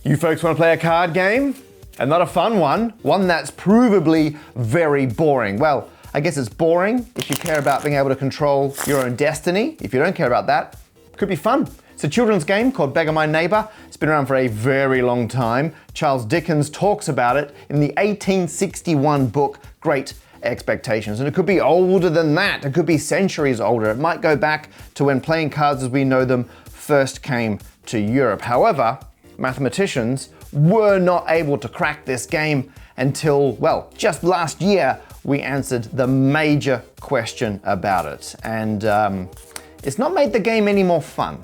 You folks want to play a card game? And not a fun one that's provably very boring. Well, I guess it's boring if you care about being able to control your own destiny. If you don't care about that, it could be fun. It's a children's game called Beggar My Neighbor. It's been around for a very long time. Charles Dickens talks about it in the 1861 book, Great Expectations. And it could be older than that. It could be centuries older. It might go back to when playing cards as we know them first came to Europe. However, mathematicians were not able to crack this game until, well, just last year we answered the major question about it. And it's not made the game any more fun.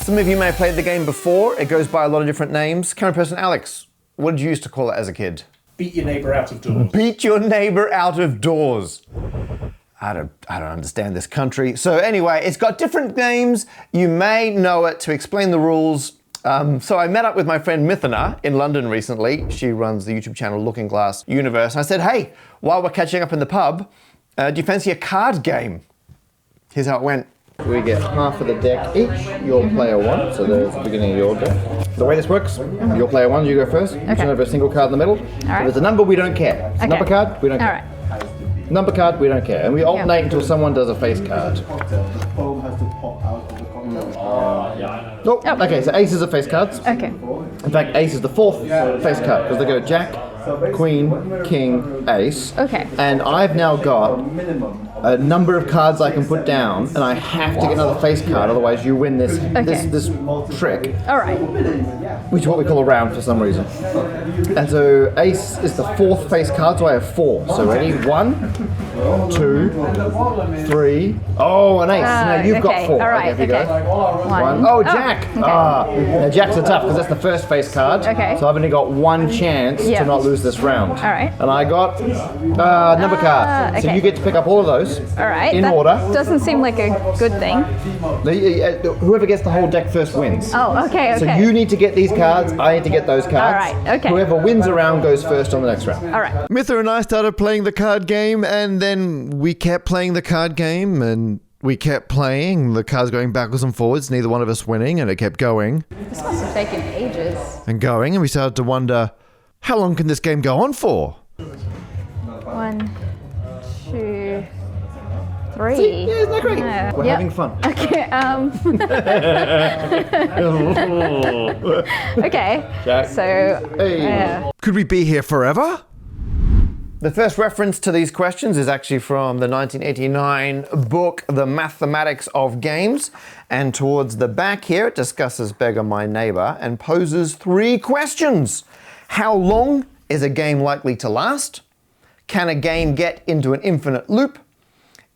Some of you may have played the game before. It goes by a lot of different names. Camera person Alex, what did you used to call it as a kid? Beat your neighbour out of doors. Beat your neighbour out of doors. I don't understand this country. So anyway, it's got different names. You may know it. To explain the rules, so I met up with my friend Mithana in London recently. She runs the YouTube channel Looking Glass Universe. I said, hey, while we're catching up in the pub, do you fancy a card game? Here's how it went. We get half of the deck each. Your player one, so there's the beginning of your deck. The way this works, your player one, you go first. You turn over a single card in the middle. If there's a number, we don't care. It's a number card, we don't care. Number card, we don't care. And we alternate until someone does a face card. Oh, okay, so ace is a face card. Okay. In fact, ace is the fourth face card because they go jack, queen, king, ace. Okay. And I've now got a number of cards I can put down, and I have to get another face card, otherwise you win this trick. All right. Which is what we call a round for some reason. And so ace is the fourth face card, so I have four. So ready? 1, 2, 3. Oh, an ace. Now you've got 4. All right. Okay, here we go. 1. Oh, jack. Okay. Now jacks are tough because that's the first face card. Okay. So I've only got one chance to not lose this round. All right. And I got number card. Okay. So you get to pick up all of those. All right. In that order. Doesn't seem like a good thing. Whoever gets the whole deck first wins. Oh, okay. So you need to get these cards, I need to get those cards. All right, okay. Whoever wins a round goes first on the next round. All right. Mitha and I started playing the card game, and then we kept playing the card game, and we kept playing, the cards going backwards and forwards, neither one of us winning, and it kept going. This must have taken ages. And going, and we started to wonder, how long can this game go on for? 1, 2, 3. See? Yeah, isn't that great? We're having fun. Okay. Okay. Jack. So. Hey. Could we be here forever? The first reference to these questions is actually from the 1989 book, The Mathematics of Games. And towards the back here, it discusses Beggar My Neighbor and poses 3 questions. How long is a game likely to last? Can a game get into an infinite loop?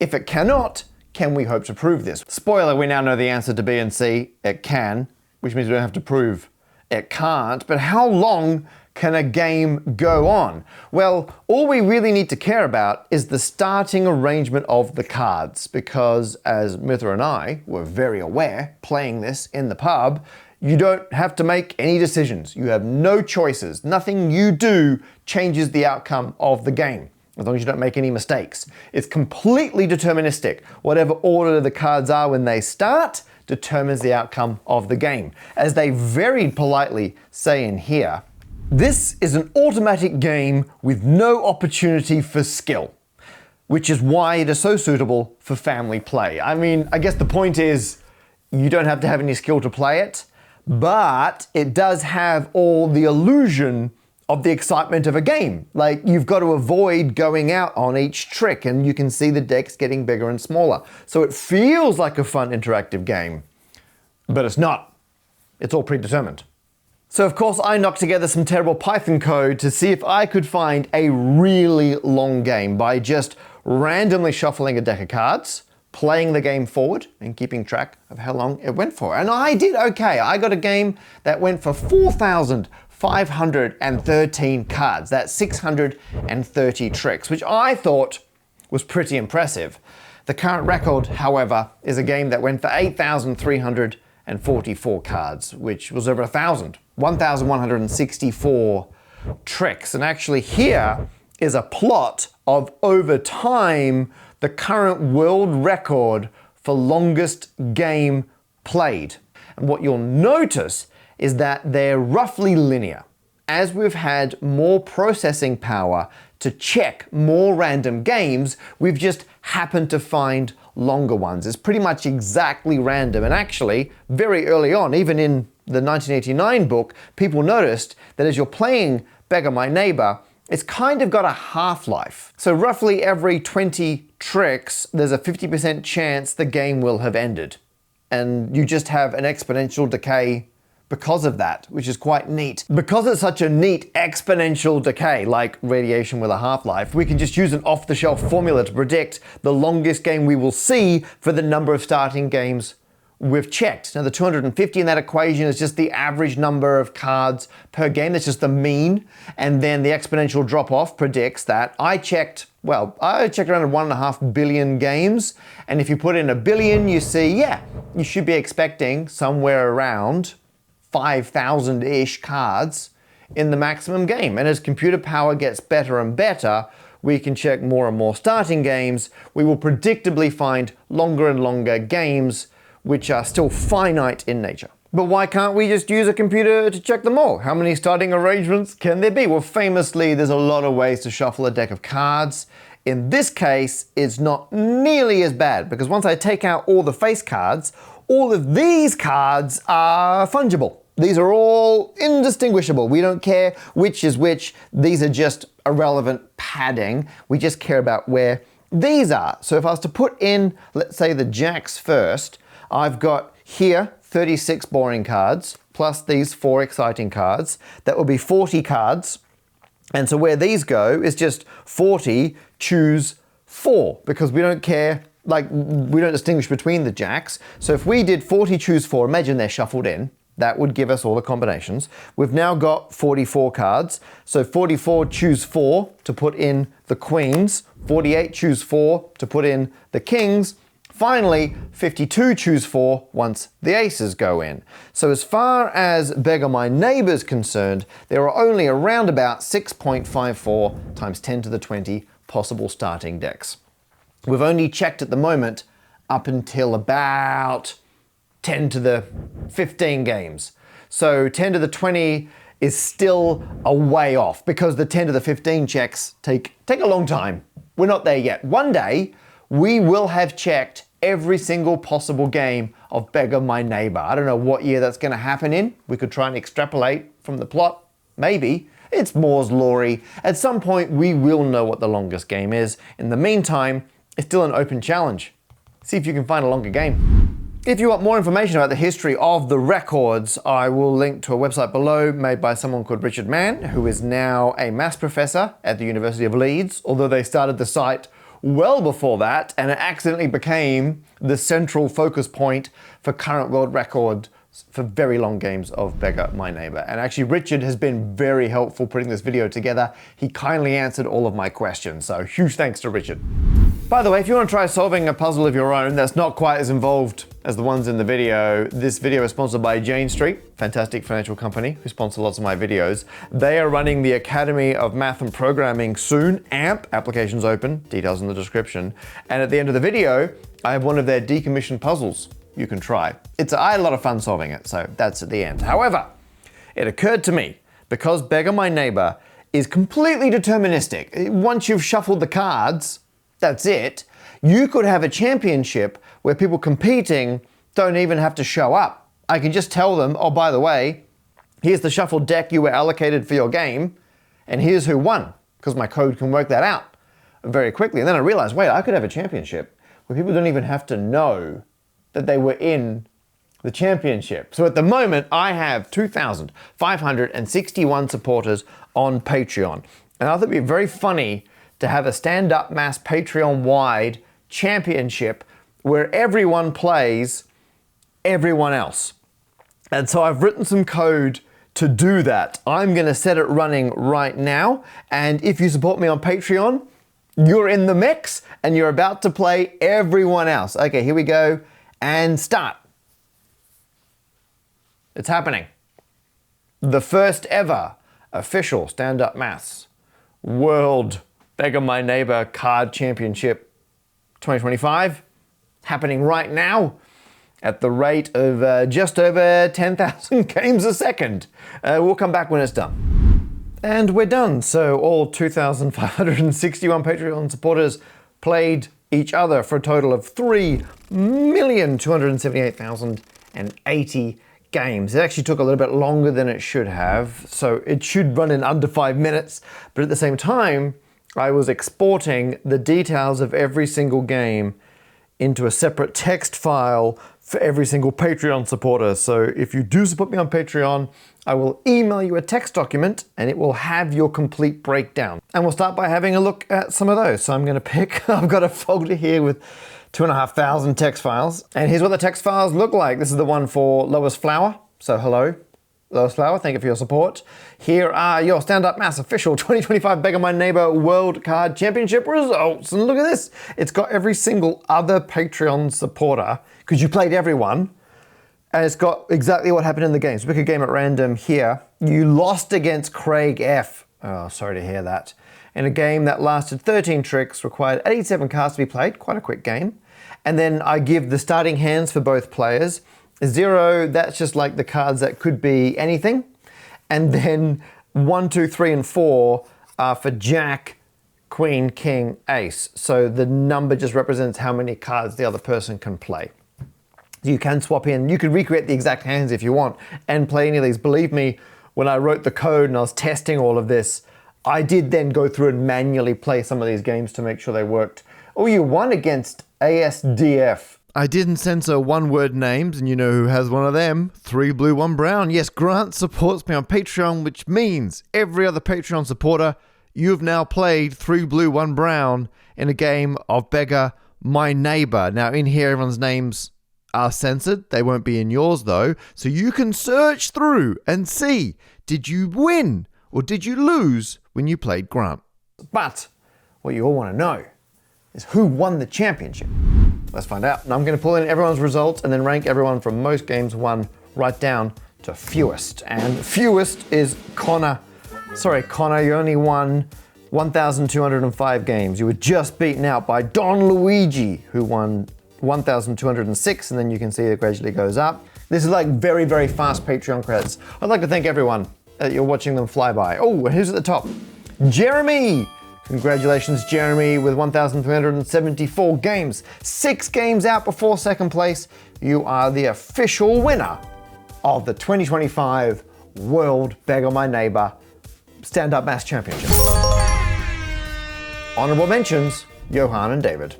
If it cannot, can we hope to prove this? Spoiler, we now know the answer to B and C. It can, which means we don't have to prove it can't. But how long can a game go on? Well, all we really need to care about is the starting arrangement of the cards, because as Mitha and I were very aware playing this in the pub, you don't have to make any decisions. You have no choices. Nothing you do changes the outcome of the game, as long as you don't make any mistakes. It's completely deterministic. Whatever order the cards are when they start determines the outcome of the game. As they very politely say in here, this is an automatic game with no opportunity for skill, which is why it is so suitable for family play. I mean, I guess the point is you don't have to have any skill to play it, but it does have all the illusion of the excitement of a game. Like, you've got to avoid going out on each trick, and you can see the decks getting bigger and smaller. So it feels like a fun interactive game, but it's not. It's all predetermined. So of course I knocked together some terrible Python code to see if I could find a really long game by just randomly shuffling a deck of cards, playing the game forward and keeping track of how long it went for. And I did okay. I got a game that went for 4,513 cards. That's 630 tricks, which I thought was pretty impressive. The current record, however, is a game that went for 8,344 cards, which was over 1,164 tricks. And actually here is a plot of over time the current world record for longest game played. And what you'll notice is that they're roughly linear. As we've had more processing power to check more random games, we've just happened to find longer ones. It's pretty much exactly random. And actually, very early on, even in the 1989 book, people noticed that as you're playing Beggar My Neighbor, it's kind of got a half-life. So roughly every 20 tricks, there's a 50% chance the game will have ended. And you just have an exponential decay because of that, which is quite neat. Because it's such a neat exponential decay, like radiation with a half-life, we can just use an off-the-shelf formula to predict the longest game we will see for the number of starting games we've checked. Now the 250 in that equation is just the average number of cards per game. That's just the mean. And then the exponential drop-off predicts that I checked around 1.5 billion games. And if you put in a billion, you see, yeah, you should be expecting somewhere around 5,000-ish cards in the maximum game. And as computer power gets better and better, we can check more and more starting games. We will predictably find longer and longer games which are still finite in nature. But why can't we just use a computer to check them all? How many starting arrangements can there be? Well, famously, there's a lot of ways to shuffle a deck of cards. In this case, it's not nearly as bad because once I take out all the face cards, all of these cards are fungible. These are all indistinguishable. We don't care which is which. These are just irrelevant padding. We just care about where these are. So if I was to put in, let's say, the jacks first, I've got here 36 boring cards, plus these 4 exciting cards. That will be 40 cards. And so where these go is just 40, choose 4, because we don't care, like, we don't distinguish between the jacks. So if we did 40, choose 4, imagine they're shuffled in. That would give us all the combinations. We've now got 44 cards. So 44, choose 4 to put in the queens. 48, choose 4 to put in the kings. Finally, 52, choose 4 once the aces go in. So as far as Beggar My Neighbor is concerned, there are only around about 6.54 times 10 to the 20 possible starting decks. We've only checked at the moment up until about 10 to the 15 games. So 10 to the 20 is still a way off because the 10 to the 15 checks take a long time. We're not there yet. One day, we will have checked every single possible game of Beggar My Neighbor. I don't know what year that's going to happen in. We could try and extrapolate from the plot. Maybe. It's Moore's Law. At some point, we will know what the longest game is. In the meantime, it's still an open challenge. See if you can find a longer game. If you want more information about the history of the records, I will link to a website below made by someone called Richard Mann, who is now a maths professor at the University of Leeds, although they started the site well before that, and it accidentally became the central focus point for current world record for very long games of Beggar My Neighbor. And actually, Richard has been very helpful putting this video together. He kindly answered all of my questions, so huge thanks to Richard. By the way, if you want to try solving a puzzle of your own that's not quite as involved as the ones in the video, this video is sponsored by Jane Street, fantastic financial company who sponsor lots of my videos. They are running the Academy of Math and Programming soon. AMP, applications open, details in the description. And at the end of the video, I have one of their decommissioned puzzles you can try. I had a lot of fun solving it, so that's at the end. However, it occurred to me, because Beggar My Neighbor is completely deterministic, once you've shuffled the cards, that's it. You could have a championship where people competing don't even have to show up. I can just tell them, oh, by the way, here's the shuffled deck you were allocated for your game, and here's who won, because my code can work that out very quickly. And then I realized, wait, I could have a championship where people don't even have to know that they were in the championship. So at the moment, I have 2,561 supporters on Patreon. And I thought it'd be very funny to have a stand-up mass Patreon-wide championship where everyone plays everyone else. And so I've written some code to do that. I'm gonna set it running right now. And if you support me on Patreon, you're in the mix and you're about to play everyone else. Okay, here we go. And start. It's happening. The first ever official stand-up maths World Beggar My Neighbor Card Championship 2025, happening right now at the rate of just over 10,000 games a second. We'll come back when it's done. And we're done. So all 2,561 Patreon supporters played each other for a total of 3,278,080 games. It actually took a little bit longer than it should have, so it should run in under 5 minutes, but at the same time, I was exporting the details of every single game into a separate text file for every single Patreon supporter. So if you do support me on Patreon, I will email you a text document and it will have your complete breakdown. And we'll start by having a look at some of those. So I'm going to pick, I've got a folder here with 2,500 text files. And here's what the text files look like. This is the one for Lois Flower. So hello, Lois Flower, thank you for your support. Here are your Stand Up Mass official 2025 Beggar My Neighbor World Card Championship results. And look at this. It's got every single other Patreon supporter, because you played everyone. And it's got exactly what happened in the game. So pick a game at random here. You lost against Craig F. Oh, sorry to hear that. In a game that lasted 13 tricks, required 87 cards to be played, quite a quick game. And then I give the starting hands for both players. 0, that's just like the cards that could be anything. And then 1, 2, 3, and 4 are for Jack, Queen, King, Ace. So the number just represents how many cards the other person can play. You can swap in, you can recreate the exact hands if you want and play any of these. Believe me, when I wrote the code and I was testing all of this, I did then go through and manually play some of these games to make sure they worked. Oh, you won against ASDF. I didn't censor one-word names, and you know who has one of them. 3 Blue, 1 Brown. Yes, Grant supports me on Patreon, which means every other Patreon supporter, you've now played 3 Blue, 1 Brown in a game of Beggar My Neighbor. Now, in here, everyone's names are censored. They won't be in yours, though. So you can search through and see, did you win or did you lose when you played Grant? But what you all want to know is who won the championship. Let's find out. And I'm going to pull in everyone's results and then rank everyone from most games won right down to fewest. And fewest is Connor. Sorry, Connor, you only won 1,205 games. You were just beaten out by Don Luigi, who won 1,206, and then you can see it gradually goes up. This is like very, very fast Patreon credits. I'd like to thank everyone that you're watching them fly by. Oh, and who's at the top? Jeremy! Congratulations, Jeremy, with 1,374 games. 6 games out before second place. You are the official winner of the 2025 World Beggar My Neighbor Stand Up Mass Championship. Honorable mentions, Johan and David.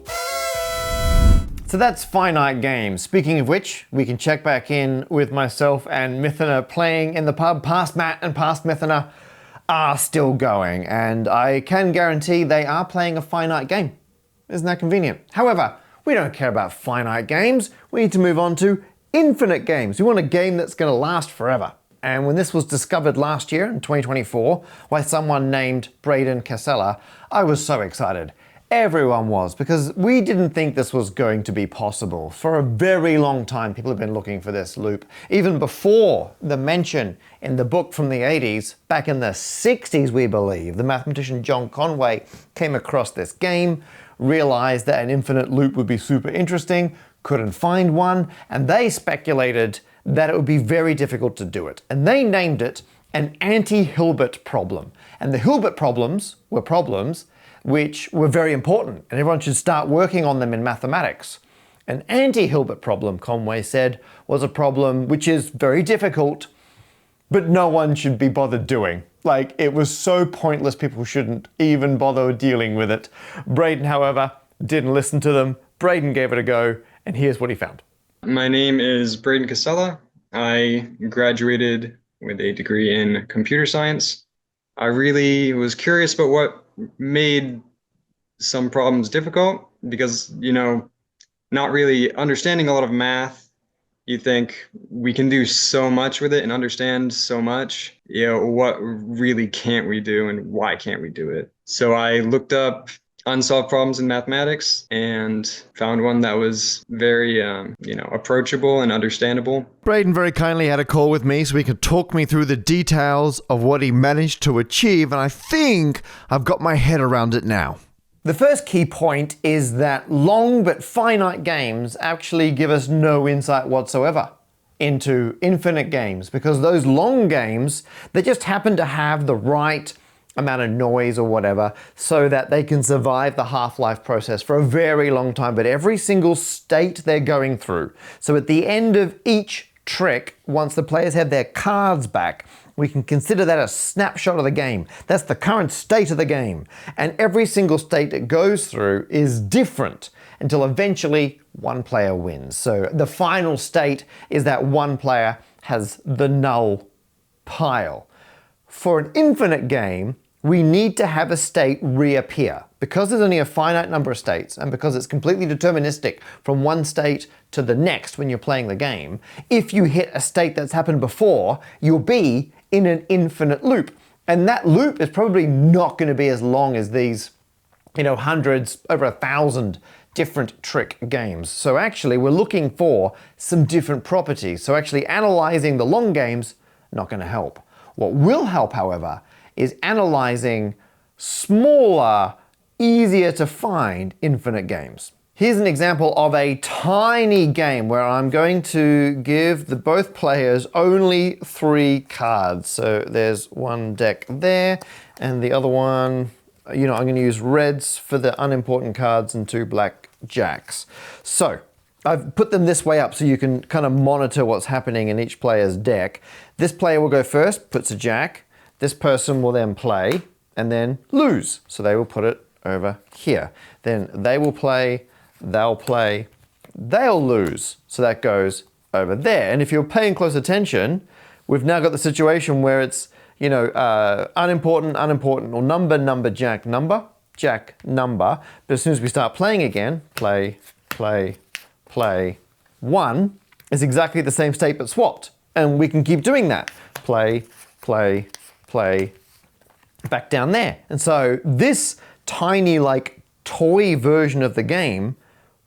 So that's Finite Games. Speaking of which, we can check back in with myself and Mythina playing in the pub. Past Matt and Past Mythina are still going, and I can guarantee they are playing a finite game. Isn't that convenient? However, we don't care about finite games. We need to move on to infinite games. We want a game that's going to last forever. And when this was discovered last year in 2024 by someone named Braden Casella, I was so excited. Everyone was, because we didn't think this was going to be possible. For a very long time, people have been looking for this loop. Even before the mention in the book from the 80s, back in the 60s, we believe, the mathematician John Conway came across this game, realized that an infinite loop would be super interesting, couldn't find one, and they speculated that it would be very difficult to do it. And they named it an anti-Hilbert problem. And the Hilbert problems were problems which were very important, and everyone should start working on them in mathematics. An anti-Hilbert problem, Conway said, was a problem which is very difficult, but no one should be bothered doing. Like, it was so pointless, people shouldn't even bother dealing with it. Braden, however, didn't listen to them. Braden gave it a go, and here's what he found. My name is Braden Casella. I graduated with a degree in computer science. I really was curious about what made some problems difficult because, not really understanding a lot of math, you think we can do so much with it and understand so much. What really can't we do and why can't we do it? So I looked up unsolved problems in mathematics and found one that was very, approachable and understandable. Braden very kindly had a call with me so he could talk me through the details of what he managed to achieve, and I think I've got my head around it now. The first key point is that long but finite games actually give us no insight whatsoever into infinite games, because those long games, they just happen to have the right amount of noise or whatever so that they can survive the half-life process for a very long time, but every single state they're going through. So at the end of each trick, once the players have their cards back, we can consider that a snapshot of the game. That's the current state of the game. And every single state it goes through is different until eventually one player wins. So the final state is that one player has the null pile. For an infinite game, we need to have a state reappear. Because there's only a finite number of states, and because it's completely deterministic from one state to the next when you're playing the game, if you hit a state that's happened before, you'll be in an infinite loop. And that loop is probably not going to be as long as these, hundreds, over 1,000 different trick games. So actually, we're looking for some different properties. So actually analyzing the long games, not going to help. What will help, however, is analyzing smaller, easier to find infinite games. Here's an example of a tiny game where I'm going to give both players only 3 cards. So there's one deck there, and the other one, I'm going to use reds for the unimportant cards and 2 black jacks. So I've put them this way up so you can kind of monitor what's happening in each player's deck. This player will go first, puts a jack. This person will then play and then lose. So they will put it over here. Then they will play, they'll play, they'll lose. So that goes over there. And if you're paying close attention, we've now got the situation where it's, unimportant, or number, jack, number. But as soon as we start playing again, play, 1 is exactly the same state but swapped. And we can keep doing that. Play, back down there. And so this tiny toy version of the game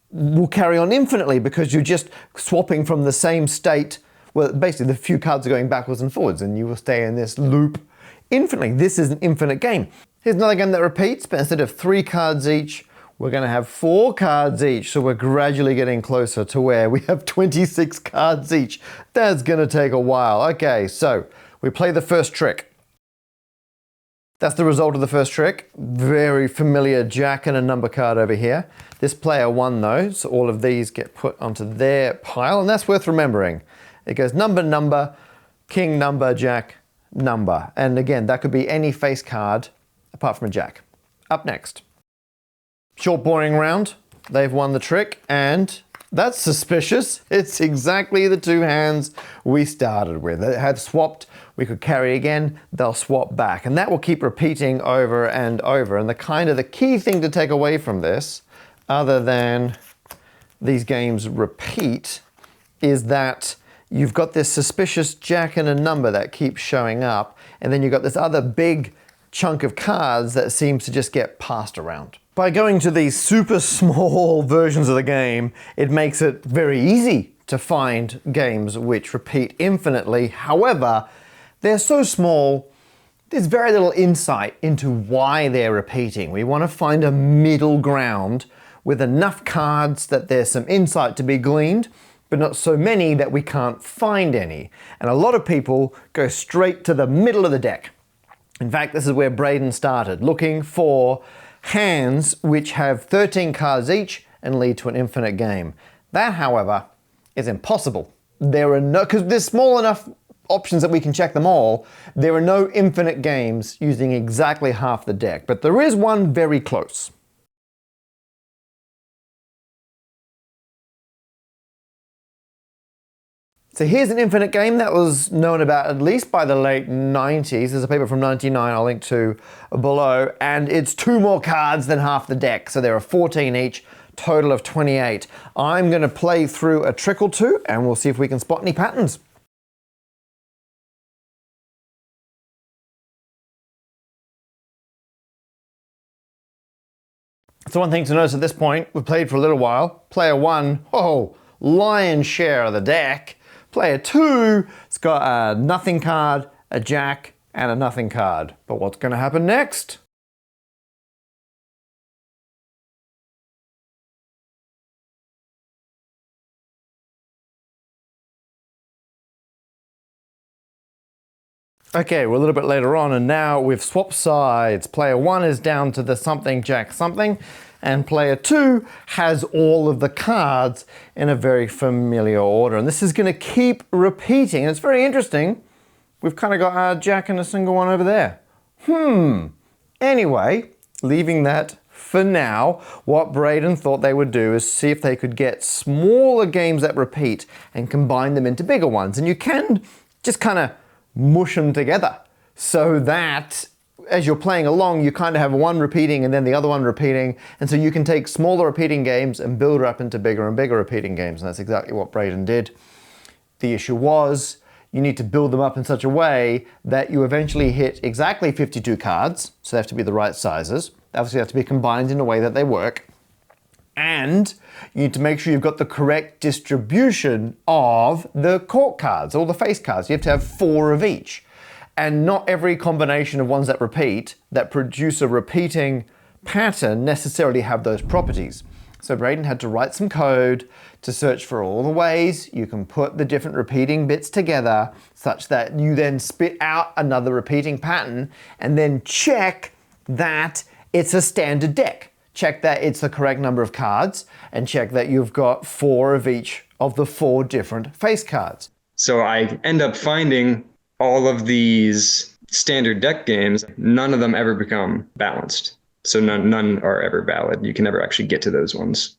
will carry on infinitely because you're just swapping from the same state. Well, basically the few cards are going backwards and forwards and you will stay in this loop infinitely. This is an infinite game. Here's another game that repeats, but instead of 3 cards each, we're going to have 4 cards each. So we're gradually getting closer to where we have 26 cards each. That's going to take a while. Okay, so we play the first trick. That's the result of the first trick. Very familiar jack and a number card over here. This player won though, so all of these get put onto their pile, and that's worth remembering. It goes number, king, number, jack, number. And again, that could be any face card apart from a jack. Up next. Short, boring round. They've won the trick, and that's suspicious. It's exactly the 2 hands we started with. They had swapped. We could carry again. They'll swap back, and that will keep repeating over and over. And the key thing to take away from this, other than these games repeat, is that you've got this suspicious jack and a number that keeps showing up, and then you've got this other big chunk of cards that seems to just get passed around. By going to these super small versions of the game, it makes it very easy to find games which repeat infinitely. However, they're so small, there's very little insight into why they're repeating. We want to find a middle ground with enough cards that there's some insight to be gleaned, but not so many that we can't find any. And a lot of people go straight to the middle of the deck. In fact, this is where Braden started, looking for hands which have 13 cards each and lead to an infinite game. That, however, is impossible. Because there's small enough options that we can check them all, there are no infinite games using exactly half the deck, but there is one very close. So here's an infinite game that was known about at least by the late 90s. There's a paper from 99 I'll link to below, and it's 2 more cards than half the deck. So there are 14 each, total of 28. I'm going to play through a trick or 2 and we'll see if we can spot any patterns. So one thing to notice at this point, we've played for a little while. Player 1, lion's share of the deck. Player 2, it's got a nothing card, a jack, and a nothing card. But what's going to happen next? Okay, we're a little bit later on, and now we've swapped sides. Player 1 is down to the something, jack something, and player 2 has all of the cards in a very familiar order. And this is going to keep repeating. And it's very interesting. We've kind of got our jack and a single one over there. Anyway, leaving that for now, what Braden thought they would do is see if they could get smaller games that repeat and combine them into bigger ones. And you can just kind of mush them together so that as you're playing along, you kind of have one repeating and then the other one repeating. And so you can take smaller repeating games and build up into bigger and bigger repeating games. And that's exactly what Braden did. The issue was you need to build them up in such a way that you eventually hit exactly 52 cards. So they have to be the right sizes. They obviously have to be combined in a way that they work. And you need to make sure you've got the correct distribution of the court cards, all the face cards. You have to have 4 of each. And not every combination of ones that repeat, that produce a repeating pattern, necessarily have those properties. So Braden had to write some code to search for all the ways you can put the different repeating bits together such that you then spit out another repeating pattern and then check that it's a standard deck. Check that it's the correct number of cards and check that you've got 4 of each of the 4 different face cards. So I end up finding all of these standard deck games, none of them ever become balanced. So none are ever valid. You can never actually get to those ones.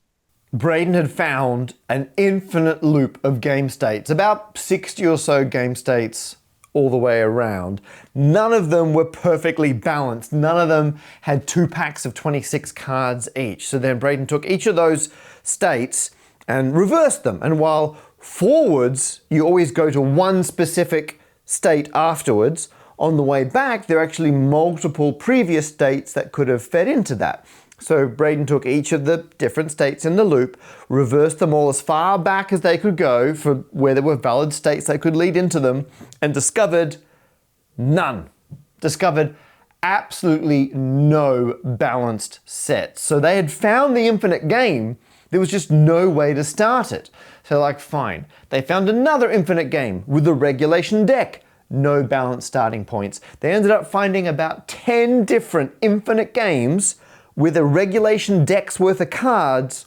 Braden had found an infinite loop of game states, about 60 or so game states all the way around. None of them were perfectly balanced. None of them had 2 packs of 26 cards each. So then Braden took each of those states and reversed them. And while forwards, you always go to one specific state afterwards, on the way back, there are actually multiple previous states that could have fed into that. So Braden took each of the different states in the loop, reversed them all as far back as they could go for where there were valid states that could lead into them, and discovered none. Discovered absolutely no balanced sets. So they had found the infinite game, there was just no way to start it. So like, fine. They found another infinite game with a regulation deck. No balanced starting points. They ended up finding about 10 different infinite games with a regulation deck's worth of cards,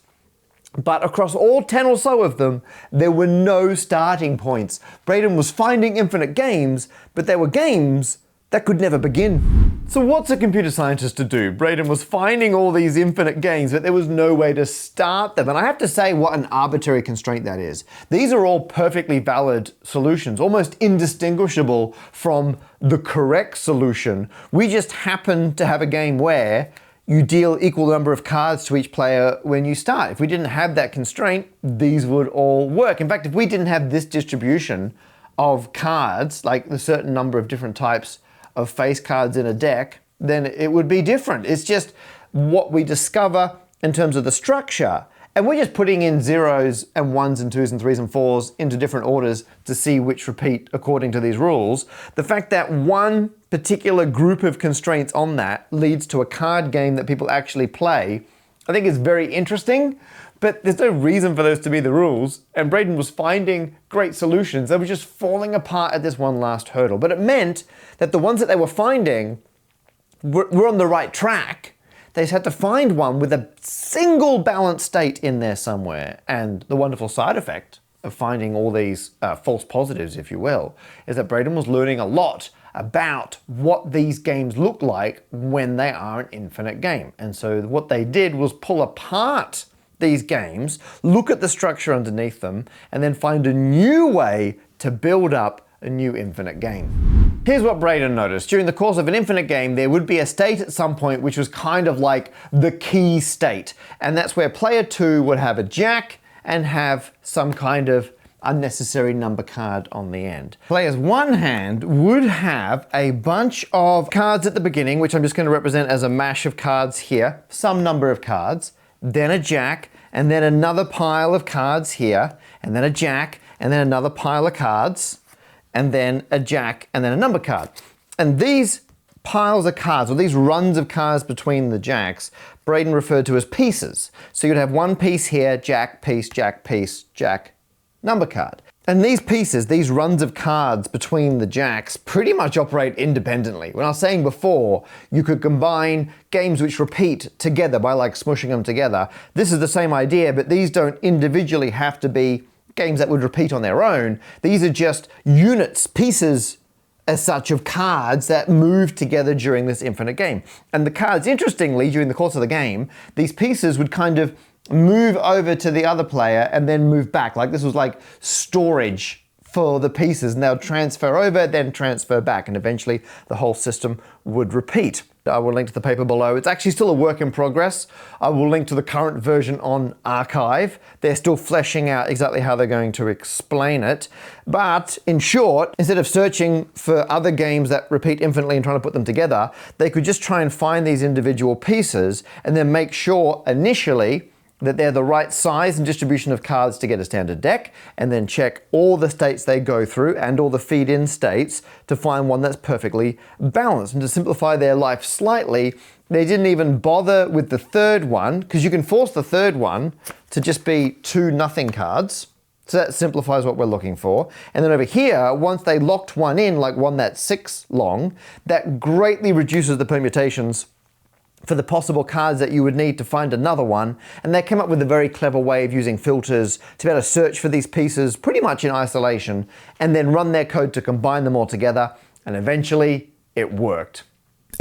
but across all 10 or so of them, there were no starting points. Braden was finding infinite games, but they were games that could never begin. So what's a computer scientist to do? Braden was finding all these infinite games, but there was no way to start them. And I have to say what an arbitrary constraint that is. These are all perfectly valid solutions, almost indistinguishable from the correct solution. We just happen to have a game where you deal equal number of cards to each player when you start. If we didn't have that constraint, these would all work. In fact, if we didn't have this distribution of cards, like the certain number of different types of face cards in a deck, then it would be different. It's just what we discover in terms of the structure. And we're just putting in 0s and 1s and 2s and 3s and 4s into different orders to see which repeat according to these rules. The fact that one particular group of constraints on that leads to a card game that people actually play, I think is very interesting, but there's no reason for those to be the rules. And Braden was finding great solutions. They were just falling apart at this one last hurdle. But it meant that the ones that they were finding were on the right track. They just had to find one with a single balanced state in there somewhere. And the wonderful side effect of finding all these false positives, if you will, is that Braden was learning a lot about what these games look like when they are an infinite game. And so what they did was pull apart these games, look at the structure underneath them, and then find a new way to build up a new infinite game. Here's what Braden noticed. During the course of an infinite game, there would be a state at some point which was kind of like the key state. And that's where player 2 would have a jack and have some kind of unnecessary number card on the end. Player's one hand would have a bunch of cards at the beginning, which I'm just going to represent as a mash of cards here, some number of cards, then a jack, and then another pile of cards here, and then a jack, and then another pile of cards, and then a jack, and then a number card. And these piles of cards, or these runs of cards between the jacks, Braden referred to as pieces. So you'd have one piece here, jack, piece, jack, number card. And these pieces, these runs of cards between the jacks, pretty much operate independently. When I was saying before, you could combine games which repeat together by like smushing them together. This is the same idea, but these don't individually have to be games that would repeat on their own. These are just units, pieces as such of cards that move together during this infinite game. And the cards, interestingly, during the course of the game, these pieces would kind of move over to the other player and then move back. Like this was like storage for the pieces, and they'll transfer over, then transfer back, and eventually the whole system would repeat. I will link to the paper below. It's actually still a work in progress. I will link to the current version on Archive. They're still fleshing out exactly how they're going to explain it. But in short, instead of searching for other games that repeat infinitely and trying to put them together, they could just try and find these individual pieces and then make sure initially that they're the right size and distribution of cards to get a standard deck, and then check all the states they go through and all the feed-in states to find one that's perfectly balanced. And to simplify their life slightly, they didn't even bother with the third one, because you can force the third one to just be 2 nothing cards. So that simplifies what we're looking for. And then over here, once they locked one in, like one that's 6 long, that greatly reduces the permutations for the possible cards that you would need to find another one. And they came up with a very clever way of using filters to be able to search for these pieces pretty much in isolation and then run their code to combine them all together. And eventually it worked.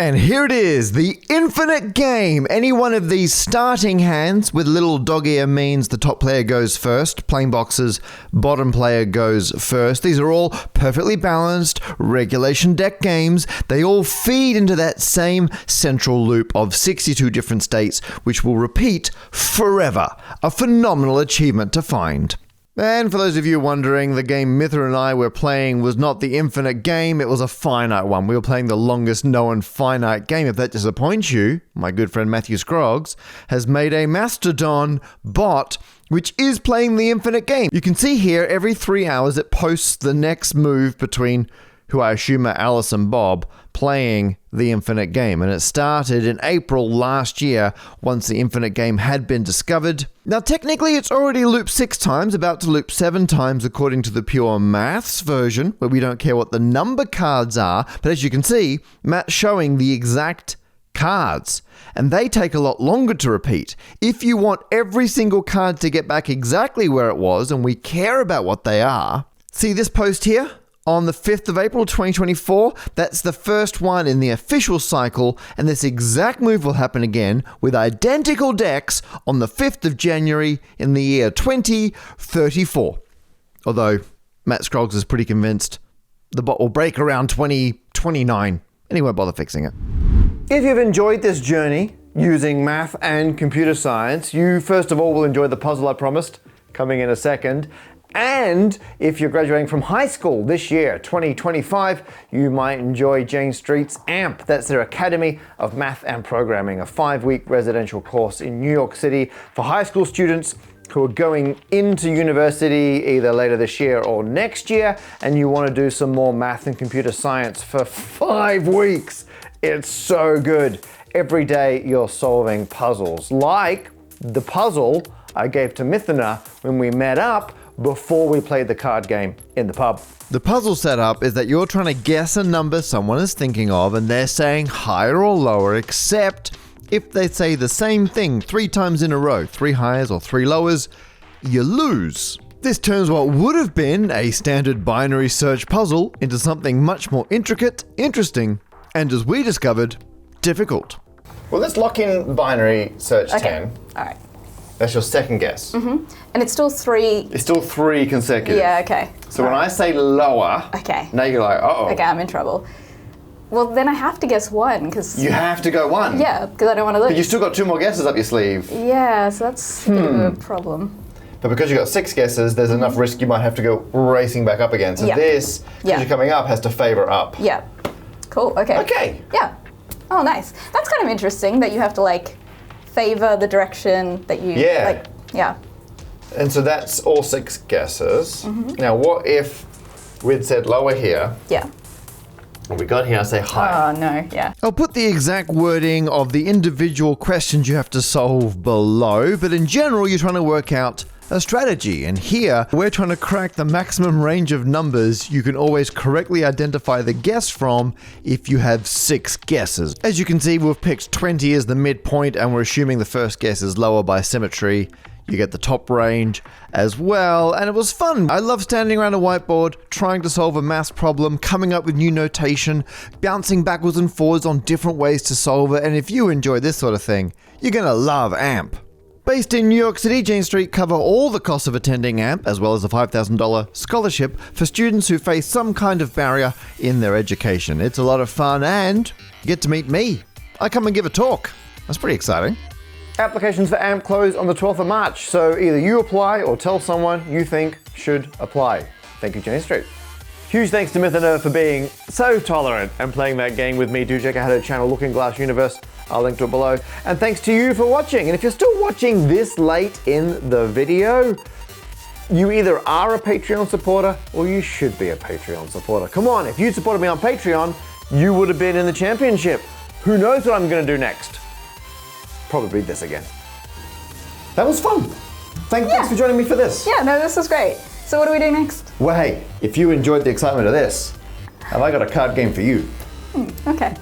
And here it is, the infinite game. Any one of these starting hands with little dog ear means the top player goes first. Plain boxes, bottom player goes first. These are all perfectly balanced regulation deck games. They all feed into that same central loop of 62 different states, which will repeat forever. A phenomenal achievement to find. And for those of you wondering, the game Mither and I were playing was not the infinite game, it was a finite one. We were playing the longest known finite game. If that disappoints you, my good friend Matthew Scroggs has made a Mastodon bot which is playing the infinite game. You can see here every 3 hours it posts the next move between who I assume are Alice and Bob, playing the infinite game. And it started in April last year, once the infinite game had been discovered. Now, technically, it's already looped 6 times, about to loop 7 times according to the pure maths version, where we don't care what the number cards are. But as you can see, Matt's showing the exact cards, and they take a lot longer to repeat. If you want every single card to get back exactly where it was, and we care about what they are, see this post here? On the 5th of April 2024, that's the first one in the official cycle, and this exact move will happen again with identical decks on the 5th of January in the year 2034. Although, Matt Scroggs is pretty convinced the bot will break around 2029, and he won't bother fixing it. If you've enjoyed this journey using math and computer science, you first of all will enjoy the puzzle I promised, coming in a second. And if you're graduating from high school this year, 2025, you might enjoy Jane Street's AMP. That's their Academy of Math and Programming, a 5-week residential course in New York City for high school students who are going into university either later this year or next year, and you want to do some more math and computer science for 5 weeks. It's so good. Every day you're solving puzzles, like the puzzle I gave to Mithana when we met up before we played the card game in the pub. The puzzle setup is that you're trying to guess a number someone is thinking of, and they're saying higher or lower, except if they say the same thing 3 times in a row, 3 highs or 3 lowers, you lose. This turns what would have been a standard binary search puzzle into something much more intricate, interesting, and as we discovered, difficult. Well, let's lock in binary search 10. All right. That's your second guess. And it's still 3. It's still 3 consecutive. Yeah, okay. So when I say lower, Okay. now you're like, uh-oh. Okay, I'm in trouble. Well, then I have to guess 1, because... You have to go 1. Yeah, because I don't want to lose. But you still got 2 more guesses up your sleeve. Yeah, so that's a bit of a problem. But because you got 6 guesses, there's enough risk you might have to go racing back up again. So Yeah. this, because you're coming up, has to favor up. Yeah. Cool, okay. Okay. Yeah. Oh, nice. That's kind of interesting that you have to, like, favor the direction that you... Yeah. Like, yeah. And so that's all 6 guesses. Now, what if we'd said lower here, Yeah. and we got here, I say higher? Oh, no, yeah. I'll put the exact wording of the individual questions you have to solve below, but in general, you're trying to work out a strategy. And here, we're trying to crack the maximum range of numbers you can always correctly identify the guess from if you have 6 guesses. As you can see, we've picked 20 as the midpoint, and we're assuming the first guess is lower by symmetry. You get the top range as well, and it was fun. I love standing around a whiteboard, trying to solve a math problem, coming up with new notation, bouncing backwards and forwards on different ways to solve it, and if you enjoy this sort of thing, you're gonna love AMP. Based in New York City, Jane Street cover all the costs of attending AMP, as well as a $5,000 scholarship for students who face some kind of barrier in their education. It's a lot of fun, and you get to meet me. I come and give a talk. That's pretty exciting. Applications for AMP close on the 12th of March, so either you apply or tell someone you think should apply. Thank you, Jane Street. Huge thanks to Myth and Nerve for being so tolerant and playing that game with me. Do check out her channel, Looking Glass Universe. I'll link to it below. And thanks to you for watching. And if you're still watching this late in the video, you either are a Patreon supporter or you should be a Patreon supporter. Come on, if you supported me on Patreon, you would have been in the championship. Who knows what I'm gonna do next? Probably this again. That was fun. Thanks for joining me for this. Yeah, no, this was great. So what do we do next? Well, hey, if you enjoyed the excitement of this, have I got a card game for you? Okay.